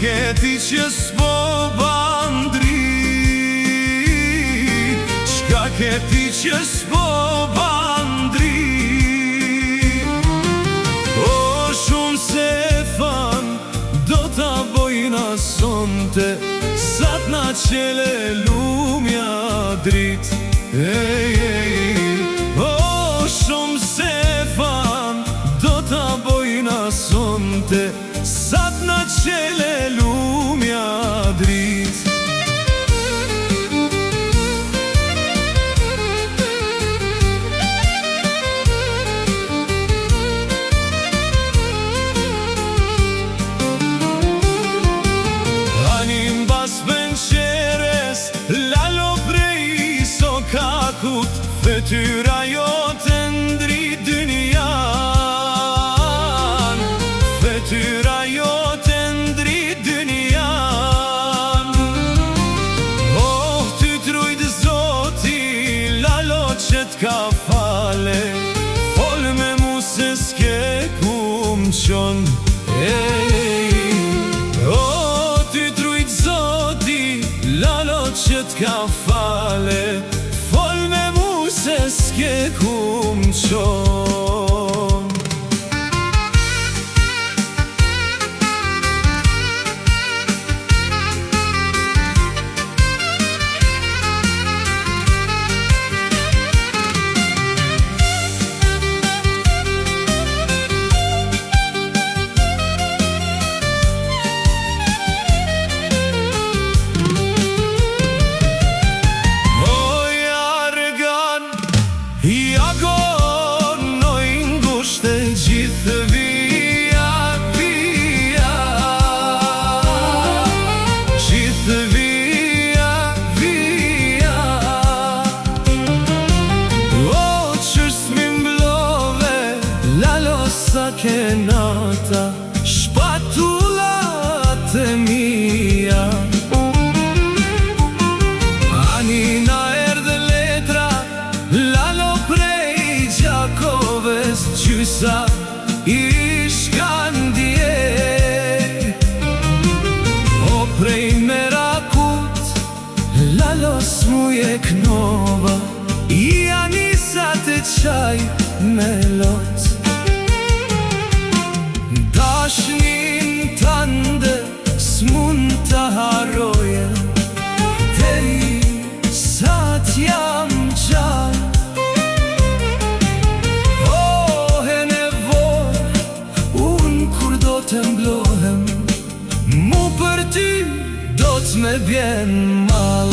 ke ti që s'po bandrit? Qka ke ti që s'po bandrit? O shumë se fan do t'a bojna sonte, sa t'na qele lumja drit. O shumë se fan do t'a bojna sonte, sa t'na qele lumja drit. Anim bas penqeres, lalo prej sokakut, fetyra jote ndri dynjan, fetyra jote ndri dynjan. Oh, ty trujt Zoti, lalo që t'ka fale, fol me mu se s'ke ku m'qon. Oh, ty trujt Zoti, lalo që t'ka fale, fol me mu se s'ke ku m'qon. Ja gonoj ngushte gjithë vija, vija, gjithë vija, vija. O, që s'mi mblove, lalo sa ke nata, shpatullat e mija. Ani na erdhe letra, lalo prej Gjakoves, qysa i shkandje. O prej Merakut, lalo s'muje knova, i anisat e qaj me lot. Dashnin tande s'mun të harroje, deri sa t'jam qaj. Të mblohem, mu për ty do t'me bjen mal.